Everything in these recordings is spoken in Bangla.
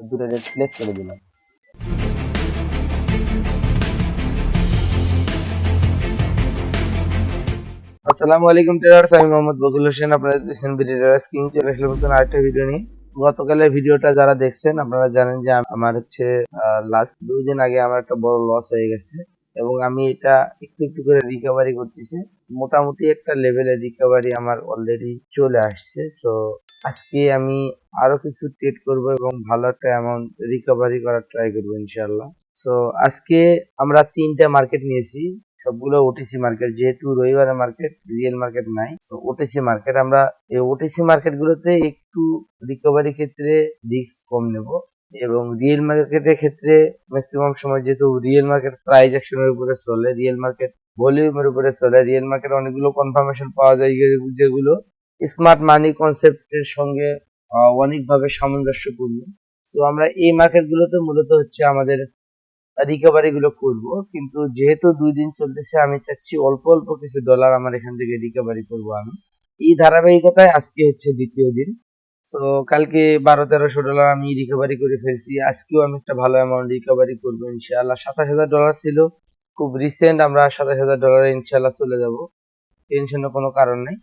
দুটো রেট প্লেস করে দিলাম। আসসালামু আলাইকুম ট্রেডার্স, আমি মোহাম্মদ বকুল হোসেন। আপনারা দেখছেন ট্রেডার্স কিং। চলে আসলাম নতুন আরেকটা ভিডিও নিয়ে। গতকালের ভিডিওটা যারা দেখছেন আপনারা জানেন যে আমার হচ্ছে লাস্ট 2 দিন আগে আমার একটা বড় লস হয়ে গেছে এবং আমি এটা একটু একটু করে রিকভারি করতেছি। মোটামুটি একটা লেভেলের রিকভারি আমার অলরেডি চলে আসছে। সো আজকে আমি আরো কিছু ট্রেড করব এবং ভালো একটা অ্যামাউন্ট রিকভারি করার ট্রাই করবো ইনশাআল্লাহ। সো আজকে আমরা 3টা মার্কেট নিয়েছি, সবগুলো ওটিসি মার্কেট, যেহেতু রবিবারের মার্কেট, রিয়েল মার্কেট নাই। তো ওটিসি মার্কেট, আমরা এই ওটিসি মার্কেট গুলোতে একটু রিকভারি ক্ষেত্রে রিস্ক কম নেব এবং রিয়েল মার্কেটের ক্ষেত্রে ম্যাক্সিমাম সময় যেহেতু রিয়েল মার্কেট প্রাইস অ্যাকশনের উপরে চলে, রিয়েল মার্কেট ভলিউমের উপরে চলে, রিয়েল মার্কেট অনেকগুলো কনফার্মেশন পাওয়া যায় যেগুলো স্মার্ট মানি কনসেপ্টের সঙ্গে অনেকভাবে সামঞ্জস্যপূর্ণ। তো আমরা এই মার্কেট গুলোতে মূলত হচ্ছে আমাদের রিকভারি গুলো করব, কিন্তু যেহেতু 2 দিন চলতেছে আমি চাচ্ছি অল্প অল্প কিছু ডলার আমার এখান থেকে রিকভারি করব। আমি এই ধারাবাহিকতায় আজকে হচ্ছে দ্বিতীয় দিন। তো কালকে 1200-1300 ডলার আমি রিকভারি করে ফেলছি। আজকেও আমি একটা ভালো অ্যামাউন্ট রিকভারি করবো ইনশাআল্লাহ। 27,000 ডলার ছিল, খুব রিসেন্ট আমরা 27,000 ডলারে ইনশাআল্লাহ চলে যাব, টেনশনের কোনো কারণ নেই।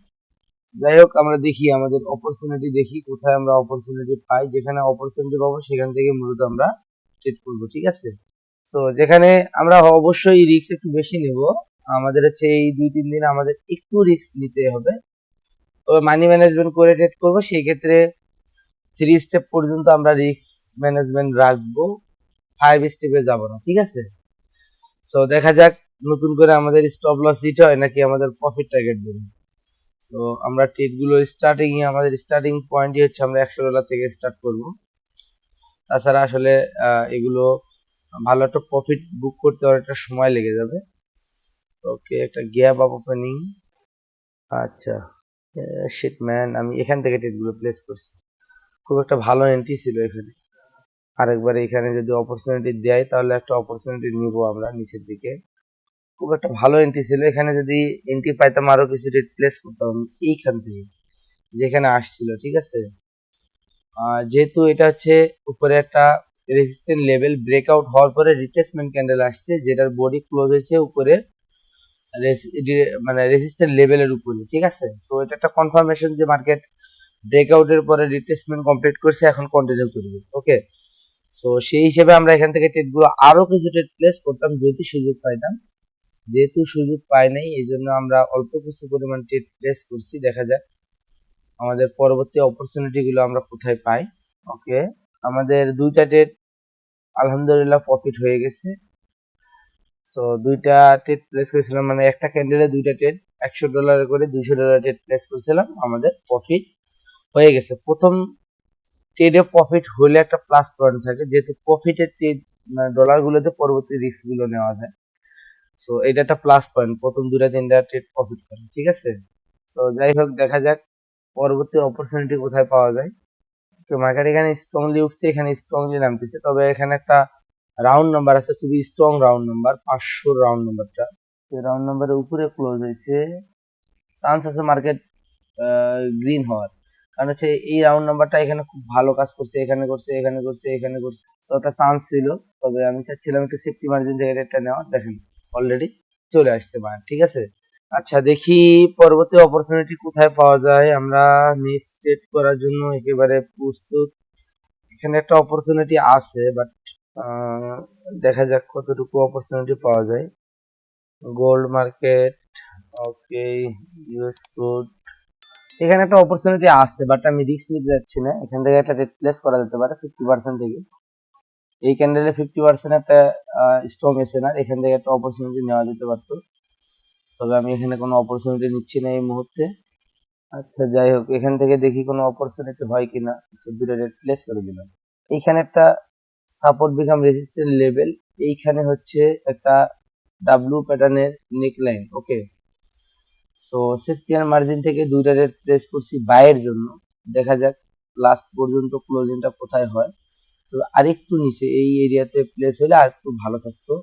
যাই হোক, আমরা দেখি আমাদের অপরচুনিটি, দেখি কোথায় আমরা অপরচুনিটি পাই। যেখানে অপরচুনিটি পাবো সেখান থেকে মূলত আমরা ট্রেড করবো, ঠিক আছে। তো যেখানে আমরা অবশ্যই রিস্ক একটু বেশি নেব, আমাদের হচ্ছে এই 2-3 দিন আমাদের একটু রিস্ক নিতে হবে, তবে মানি ম্যানেজমেন্ট করে ট্রেড করবো। সেই ক্ষেত্রে 3 স্টেপ পর্যন্ত আমরা রিস্ক ম্যানেজমেন্ট রাখবো, 5 স্টেপে যাব না, ঠিক আছে। সো দেখা যাক নতুন করে আমাদের স্টপ লস হিট হয় নাকি আমাদের প্রফিট টার্গেট দেবে। সো আমরা ট্রেড গুলো স্টার্টিং এ আমাদের স্টার্টিং পয়েন্টই হচ্ছে আমরা 100 ডলার থেকে স্টার্ট করব। তাছাড়া আসলে এগুলো ভালো একটা প্রফিট বুক করতে অনেকটা সময় লেগে যাবে। ওকে, একটা গ্যাপ আপ ওপেনিং। আচ্ছা শিট ম্যান, আমি এখান থেকে ট্রেড গুলো প্লেস করছি, খুব একটা ভালো এন্ট্রি ছিল এখানে। আরেকবার এখানে যদি অপরচুনিটি দেয় তাহলে একটা অপরচুনিটি নিব আমরা নিচের দিকে। খুব একটা ভালো এন্ট্রি ছিল, এখানে যদি এন্ট্রি পাইতাম আরো কিছু ট্রেড প্লেস করতাম এইখান থেকে যেখানে আসছিল, ঠিক আছে। যেহেতু এটা হচ্ছে উপরে একটা রেজিস্ট্যান্ট লেভেল ব্রেকআউট হওয়ার পরে রিট্রেসমেন্ট ক্যান্ডেল আসছে, যেটার বডি ক্লোজ হয়েছে উপরে মানে রেজিস্ট্যান্ট লেভেলের উপরে, ঠিক আছে। সো এটা একটা কনফার্মেশন যে মার্কেট ব্রেকআউটের পরে রিট্রেসমেন্ট কমপ্লিট করছে, এখন কন্টিনিউ করবে। ওকে, সো সেই হিসেবে আমরা এখান থেকে ট্রেড গুলো আরো কিছু ট্রেড প্লেস করতাম যদি সুযোগ পাইতাম। যেহেতু সুযোগ পাই নাই, এই জন্য আমরা অল্প কিছু পরিমাণ ট্রেড প্লেস করছি। দেখা যাক আমাদের পরবর্তী অপরচুনিটি গুলো আমরা কোথায় পাই। ওকে, আমাদের 2টা ট্রেড আলহামদুলিল্লাহ প্রফিট হয়ে গেছে। সো 2টা ট্রেড প্লেস করেছিলাম, মানে একটা ক্যান্ডেলে 2টা ট্রেড 100 ডলার করে 200 ডলার ট্রেড প্লেস করেছিলাম, আমাদের প্রফিট হয়ে গেছে। প্রথম ট্রেডে প্রফিট হলে একটা প্লাস পয়েন্ট থাকে, যেহেতু প্রফিটের ট্রেড ডলার গুলোতে পরবর্তী রিস্ক গুলো নেওয়া যায়। সো এটা একটা প্লাস পয়েন্ট, প্রথম 2-3টা ট্রেড প্রফিট করে, ঠিক আছে। সো যাই হোক, দেখা যাক পরবর্তী অপরচুনিটি কোথায় পাওয়া যায়। তো মার্কেট এখানে স্ট্রংলি উঠছে, এখানে স্ট্রংলি নামতেছে, তবে এখানে একটা রাউন্ড নাম্বার আছে, খুবই স্ট্রং রাউন্ড নাম্বার, 500 রাউন্ড নাম্বারটা। এই রাউন্ড নাম্বারের উপরে ক্লোজ হয়েছে, চান্স আছে মার্কেট গ্রিন হওয়ার, কারণ হচ্ছে এই রাউন্ড নাম্বারটা এখানে খুব ভালো কাজ করছে, এখানে করছে, এখানে করছে, এখানে করছে। তো একটা চান্স ছিল, তবে আমি চাচ্ছিলাম একটু সেফটি মার্জিন থেকে রেটটা নেওয়া। দেখেন অলরেডি চলে আসছে বায়ার, ঠিক আছে। আচ্ছা দেখি পরবর্তী অপরচুনিটি কোথায় পাওয়া যায়। আমরা নেক্সট ট্রেড করার জন্য একেবারে প্রস্তুত। এখানে একটা অপরচুনিটি আছে, বাট দেখা যাক কতটুকু অপরচুনিটি পাওয়া যায়। গোল্ড মার্কেট, ওকে, ইউএস কোড, এখানে একটা অপরচুনিটি আছে, বাট আমি রিস্ক নিতে যাচ্ছি না। এখান থেকে একটা রেট প্লেস করা যেতে পারে 50% থেকে। এই ক্যান্ডেলে 50% একটা স্ট্রং এসে না, এখান থেকে একটা অপরচুনিটি নেওয়া যেতে পারতো, তবে আমি এখানে কোনো অপরচুনিটি নিচ্ছি না এই মুহূর্তে। আচ্ছা যাই হোক, এখান থেকে দেখি কোনো অপরচুনিটি হয় কিনা। আচ্ছা, 2টা রেট প্লেস করে দিলাম। এইখানে একটা সাপোর্ট বিকাম রেজিস্ট্যান্ট লেভেল, এইখানে হচ্ছে একটা ডাব্লু প্যাটার্নের নেক লাইন। ওকে, সো সেফটি আর মার্জিন থেকে 2টা রেট প্লেস করছি বাইয়ের জন্য। দেখা যাক লাস্ট পর্যন্ত ক্লোজিংটা কোথায় হয়। তো আরেকটু নিচে এই এরিয়াতে প্লেস হলে আর একটু ভালো থাকতো।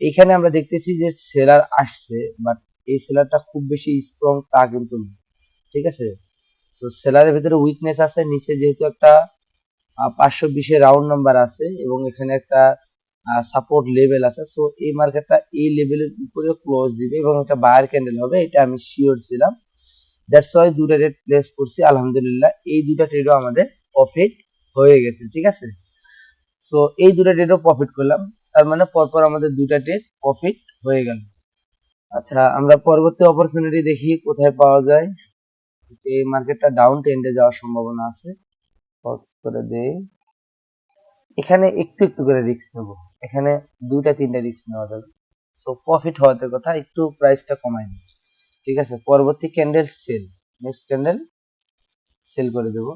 এইখানে আমরা দেখতেছি যে সেলার আসছে, বাট এই সেলারটা খুব বেশি স্ট্রং তা কিন্তু না, ঠিক আছে। তো সেলারের ভিতরে উইকনেস আছে, নিচে যেহেতু একটা 520 এর রাউন্ড নাম্বার আছে এবং এখানে একটা সাপোর্ট লেভেল আছে। সো এই মার্কেটটা এই লেভেলের উপরে ক্লোজ দিবে এবং একটা বায়ার ক্যান্ডেল হবে, এটা আমি শিওর ছিলাম। দ্যাটস ওয়াই দুটো ট্রেড প্লেস করছি। আলহামদুলিল্লাহ এই দুটো ট্রেডও আমাদের প্রফিট হয়ে গেছে, ঠিক আছে। সো এই দুটো ট্রেডও প্রফিট করলাম, তার মানে পরপর আমাদের দুটো ট্রেড প্রফিট হয়ে গেল। আচ্ছা, আমরা পরবর্তী অপরচুনিটি দেখি কোথায় পাওয়া যায়। এই মার্কেটটা ডাউন ট্রেন্ডে যাওয়ার সম্ভাবনা আছে, পজ করে দেই। এখানে একটু একটু করে রিস্ক নেব, এখানে দুইটা তিনটা রিস্ক নেওয়া যাবে। সো প্রফিট হওয়াতে কথা একটু প্রাইসটা কমাই দিই, ঠিক আছে। পরবর্তী candle sell, next candle sell করে দেব।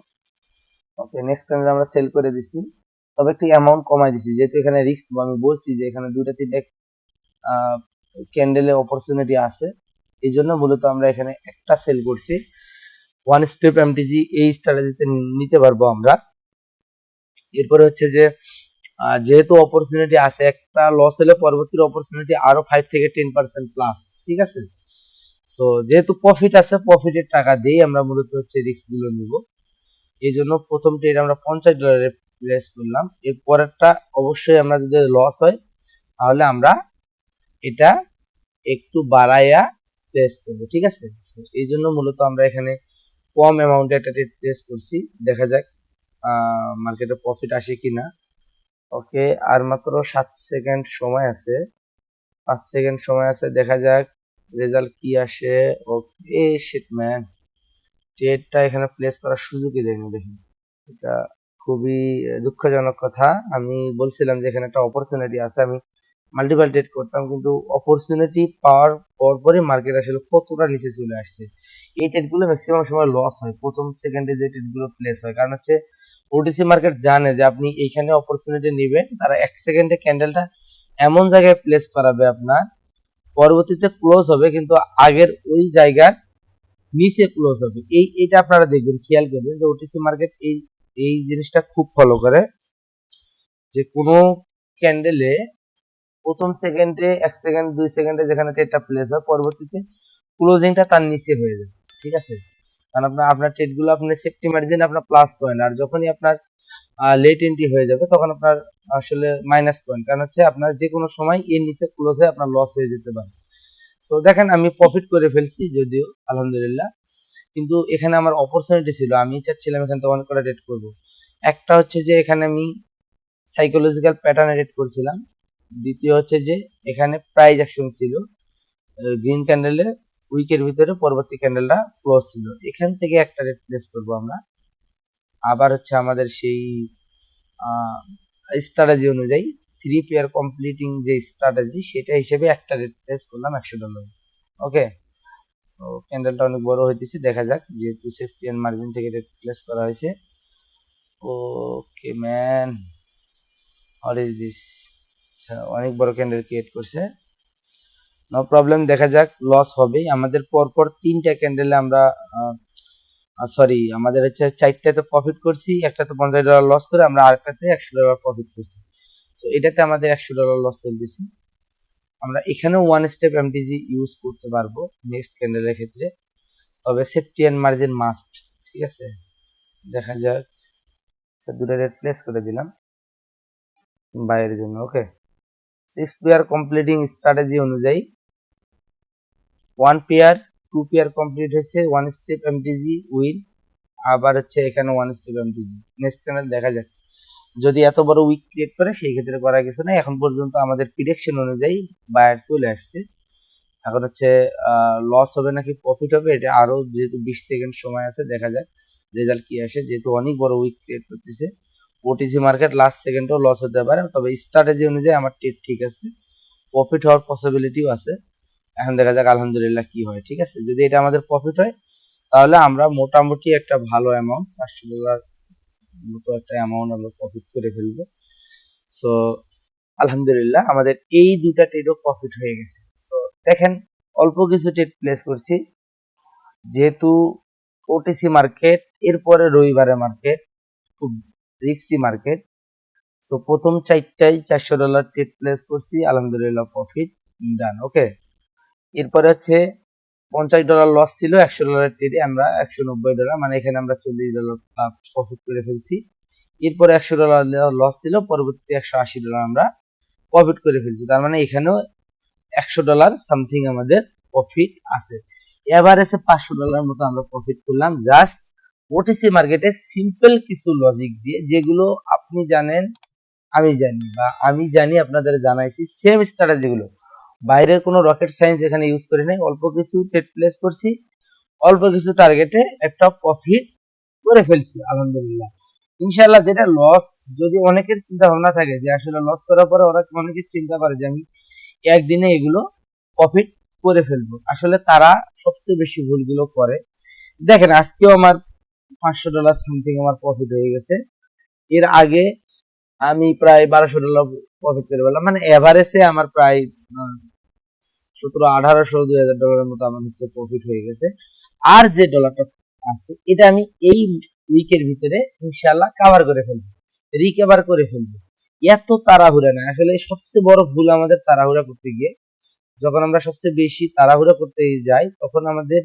ওকে, নেক্সট ক্যান্ডেল আমরা সেল করে দিছি, তবে একটু অ্যামাউন্ট কমাই দিছি যেহেতু এখানে রিস্ক। আমি বলছি যে এখানে দুইটা তিনটা ক্যান্ডেলে অপরচুনিটি আছে, এই জন্য মূলত আমরা এখানে একটা সেল করছি। ওয়ান স্টেপ এমটিজি এই স্ট্র্যাটেজিতে নিতে পারবো আমরা। এরপরে হচ্ছে যে যেহেতু অপরচুনিটি আছে, একটা লস হলে পরবর্তী অপরচুনিটি আরো 5 থেকে 10% প্লাস, ঠিক আছে। সো যেহেতু প্রফিট আছে, প্রফিটের টাকা দিয়ে আমরা মূলত হচ্ছে রিস্ক গুলো নিব। এই জন্য প্রথম ট্রেড আমরা $50 প্লেস করলাম। এর পরেরটা অবশ্যই আমরা যদি লস হয় তাহলে আমরা এটা একটু বাড়াইয়া প্লেস করব, ঠিক আছে। এই জন্য মূলত আমরা এখানে কম অ্যামাউন্টে একটা ট্রেড প্লেস করছি, দেখা যাক মার্কেটে প্রফিট আসে কিনা। ওকে, আর মাত্র 7 সেকেন্ড সময় আছে, 5 সেকেন্ড সময় আছে, দেখা যাক রেজাল্ট কি আসে। ওকে, শিট ম্যান, ট্রেডটা এখানে প্লেস করার সুযোগই দেয়নি, দেখুন এটা খুবই দুঃখজনক কথা। আমি বলছিলাম যে এখানে একটা অপরচুনিটি আছে, আমি মাল্টিপল ট্রেড করতাম, কিন্তু অপরচুনিটি পাওয়ার পরপরই মার্কেট আসলে কতটা নিচে চলে আসছে। এই ট্রেডগুলো ম্যাক্সিমাম সময় লস হয় প্রথম সেকেন্ডে যে ট্রেডগুলো প্লেস হয়, কারণ হচ্ছে ওটিসি মার্কেট জানে যে আপনি এইখানে অপরচুনিটি নেবেন, তারা 1 সেকেন্ডে ক্যান্ডেলটা এমন জায়গায় প্লেস করাবে আপনার, পরবর্তীতে ক্লোজ হবে কিন্তু আগের ওই জায়গার নিচে ক্লোজ হবে। এইটা আপনারা দেখবেন, খেয়াল করবেন যে ওটিসি মার্কেট এই জিনিসটা খুব ফলো করে, যে কোনো ক্যান্ডেলে প্রথম সেকেন্ডে 1 সেকেন্ড 2 সেকেন্ডে যেখানে ট্রেডটা প্লেস হয়, পরবর্তীতে ক্লোজিংটা তার নিচে হয়ে যায়, ঠিক আছে। কারণ আপনার ট্রেডগুলো আপনার সেফটি মার্জিন আপনার প্লাস পয়েন্ট, আর যখনই আপনার লেট এন্ট্রি হয়ে যাবে তখন আপনার আসলে মাইনাস পয়েন্ট, কারণ হচ্ছে আপনার যে কোনো সময় এর নিচে ক্লোজ হয়ে আপনার লস হয়ে যেতে পারে। সো দেখেন আমি প্রফিট করে ফেলছি যদিও আলহামদুলিল্লাহ, কিন্তু এখানে আমার অপরচুনিটি ছিল, আমি চাচ্ছিলাম এখান থেকে অনেক করে রেট করব। একটা হচ্ছে যে এখানে আমি সাইকোলজিক্যাল প্যাটার্নে রেট করছিলাম, দ্বিতীয় হচ্ছে যে এখানে প্রাইস অ্যাকশন ছিল, গ্রিন ক্যান্ডেলের উইকের ভিতরে পরবর্তী ক্যান্ডেলটা ক্লোজ ছিল, এখান থেকে একটা রেট প্লেস করব আমরা। আবার হচ্ছে আমাদের সেই স্ট্র্যাটেজি অনুযায়ী 3 পেয়ার কমপ্লিটিং যে স্ট্র্যাটেজি সেটা হিসেবে একটা রেট প্লেস করলাম $100। ওকে, তো ক্যান্ডেলটা অনেক বড় হইতেছে, দেখা যাক, যেহেতু সেফটি এন্ড মার্জিন থেকে রেট প্লেস করা হয়েছে। ওকে ম্যান, হোয়াট ইজ দিস? আচ্ছা, অনেক বড় ক্যান্ডেল ক্রিয়েট করছে, নো প্রবলেম, দেখা যাক, লস হবেই আমাদের। পরপর 3টা ক্যান্ডেলে আমরা সরি, আমাদের হচ্ছে 4টাতে প্রফিট করছি, একটাতে $50 লস করে আমরা আরেকটাতে $100 প্রফিট করছি। সো এটাতে আমাদের $100 লস চলতেছে। আমরা এখানেও ওয়ান স্টেপ এমটিজি ইউজ করতে পারবো নেক্সট ক্যান্ডেলের ক্ষেত্রে, তবে সেফটি এন্ড মার্জিন মাস্ট, ঠিক আছে। দেখা যাক, দুটো রেট প্লেস করে দিলাম বাইয়ের জন্য। ওকে, 6 পেয়ার কমপ্লিটিং স্ট্র্যাটেজি অনুযায়ী 1 পেয়ার 2 পেয়ার কমপ্লিট হয়েছে, 1 স্টেপ এমটিজি উইন, আবার হচ্ছে এখানে 1 স্টেপ এমটিজি। নেক্সট ক্যান্ডেল দেখা যাক, যদি এত বড় উইক ক্রিয়েট করে সেই ক্ষেত্রে করা কিছু না। এখন পর্যন্ত আমাদের প্রিডিকশন অনুযায়ী বায়ার চলে আসছে, এখন হচ্ছে লস হবে নাকি প্রফিট হবে এটা আরো, যেহেতু 20 সেকেন্ড সময় আছে, দেখা যাক রেজাল্ট কি আসে। যেহেতু অনেক বড় উইক ক্রিয়েট করতেছে ওটিসি মার্কেট, লাস্ট সেকেন্ডেও লস হতে পারে, তবে স্ট্র্যাটেজি অনুযায়ী আমার ট্রেড ঠিক আছে, প্রফিট হওয়ার পসিবিলিটিও আছে। এখন দেখা যাক আলহামদুলিল্লাহ কি হয়, ঠিক আছে। যদি এটা আমাদের প্রফিট হয় তাহলে আমরা মোটামুটি একটা ভালো অ্যামাউন্ট, $500 মতো একটা অ্যামাউন্ট আমরা প্রফিট করে ফেলবো। সো আলহামদুলিল্লাহ আমাদের এই দুটা ট্রেডও প্রফিট হয়ে গেছে। সো দেখেন, অল্প কিছু ট্রেড প্লেস করছি, যেহেতু ওটিসি মার্কেট, এরপরে রবিবারের মার্কেট খুব রিস্কি মার্কেট। সো প্রথম 4টাই $400 ট্রেড প্লেস করছি, আলহামদুলিল্লাহ প্রফিট ডান। ওকে, এরপরে হচ্ছে $50 লস ছিল, $100 ট্রেডে আমরা $190, মানে এখানে আমরা $40 প্রফিট করে ফেলছি। এরপরে $100 লস ছিল, পরবর্তী $180 আমরা প্রফিট করে ফেলছি। তার মানে এখানেও $100 সামথিং আমাদের প্রফিট আছে। এভারেজে $500 মতো আমরা প্রফিট করলাম জাস্ট ওটিসি মার্কেটে সিম্পল কিছু লজিক দিয়ে, যেগুলো আপনি জানেন, আমি জানি, বা আমি জানি আপনাদের জানাইছি। সেম স্ট্র্যাটেজিগুলো, বাইরের কোনো রকেট সায়েন্স এখানে ইউজ করি নাই। অল্প কিছু ট্রেড প্লেস করছি, অল্প কিছু টার্গেটে একটা প্রফিট করে ফেলছি আলহামদুলিল্লাহ। ইনশাআল্লাহ যেটা লস, যদি অনেকের চিন্তা ভাবনা থাকে যে আসলে লস করার পরে ওরা অনেকের চিন্তা করে যে আমি একদিনে এগুলো প্রফিট করে ফেলবো, আসলে তারা সবচেয়ে বেশি ভুলগুলো করে। দেখেন আজকেও আমার $500 সামথিং আমার প্রফিট হয়ে গেছে। এর আগে আমি প্রায় $1200 প্রফিট করে ফেললাম, মানে এভারেজে আমার প্রায় 1700-1800-2000 মতো আমার হচ্ছে প্রফিট হয়ে গেছে। আর যে ডলারটা আছে এটা আমি এই উইকের ভিতরে ইনশাআল্লাহ কভার করে ফেলবো, রিকভার করে ফেলবো। এত তাড়াহুড়া না, আসলে সবচেয়ে বড় ভুল আমাদের তাড়াহুড়া করতে গিয়ে। যখন আমরা সবচেয়ে বেশি তাড়াহুড়া করতে যাই তখন আমাদের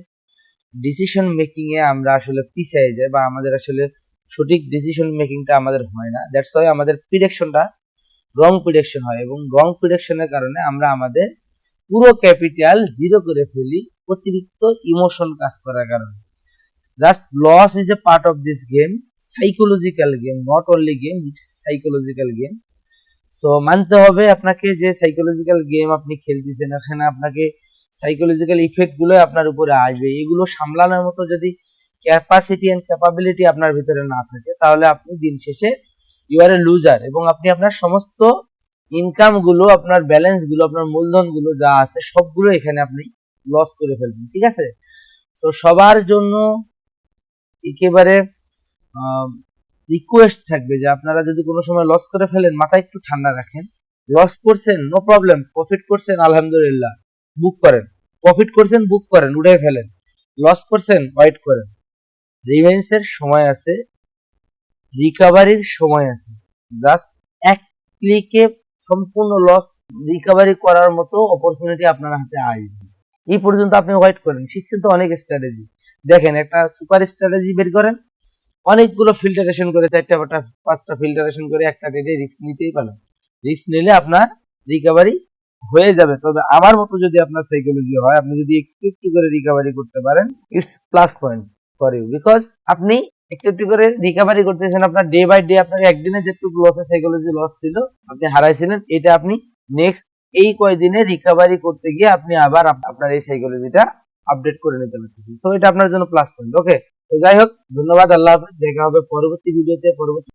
ডিসিশন মেকিং এ আমরা আসলে পিছিয়ে যাই, বা আমাদের আসলে সঠিক ডিসিশন মেকিংটা আমাদের হয় না। দ্যাটস ওয়াই আমাদের প্রিডিকশনটা রং প্রিডিকশন হয়, এবং রং প্রিডিকশনের কারণে আমরা আমাদের পুরো ক্যাপিটাল জিরো করে ফেলি অতিরিক্ত ইমোশন কাজ করার কারণে। Just loss is a part of this game, psychological game, not only game, it's psychological game. So মানতে হবে আপনাকে যে সাইকোলজিক্যাল গেম আপনি খেলতেছেন, এখানে আপনাকে সাইকোলজিক্যাল ইফেক্ট গুলো আপনার উপরে আসবে। এগুলো সামলানোর মতো যদি ক্যাপাসিটি এন্ড ক্যাপাবিলিটি আপনার ভিতরে না থাকে, তাহলে আপনি দিন শেষে ইউ আর এ লুজার, এবং আপনি আপনার সমস্ত ইনকাম গুলো, আপনার ব্যালেন্স গুলো, আপনার মূলধন গুলো যা আছে সবগুলো এখানে আপনি লস করে ফেলবেন। ঠিক আছে? তো সবার জন্য একেবারে রিকোয়েস্ট থাকবে যে আপনারা যদি কোনো সময় লস করে ফেলেন, মাথা একটু ঠান্ডা রাখেন। লস করছেন নো প্রবলেম, প্রফিট করছেন আলহামদুলিল্লাহ, বুক করেন। প্রফিট করছেন বুক করেন, উঠে ফেলেন। লস করছেন ওয়েট করেন। রিভেন্সের সময় আছে, রিকভারির সময় আছে। জাস্ট এক ক্লিকে সম্পূর্ণ লস রিকভারি করার মতো অপরচুনিটি আপনার হাতে আসবে। এই পর্যন্ত আপনি ওয়েট করেন, শিখছেন তো অনেক স্ট্র্যাটেজি। দেখেন একটা সুপার স্ট্র্যাটেজি বের করেন, অনেকগুলো ফিল্টারেশন করে, 4টা-5টা ফিল্টারেশন করে একটা ডেটে রিস্ক নিতেই পারেন। রিস্ক নিলে আপনার রিকভারি হয়ে যাবে। তবে আমার মতো যদি আপনার সাইকোলজি হয়, আপনি যদি একটু একটু করে রিকভারি করতে পারেন, it's plus point for you, because আপনি একটু একটু করে রিকভারি করতেছেন। আপনার ডে বাই ডে আপনার একদিনে যেটুকু লসে সাইকোলজি লস ছিল, আপনি হারাইছিলেন, এটা আপনি নেক্সট এই কয়দিনে রিকভারি করতে গিয়ে আপনি আবার আপনার এই সাইকোলজিটা আপডেট করে নিতে পারতেছেন। সো এটা আপনার জন্য প্লাস পয়েন্ট। ওকে, তো যাই হোক, ধন্যবাদ, আল্লাহ হাফেজ, দেখা হবে পরবর্তী ভিডিওতে, পরবর্তী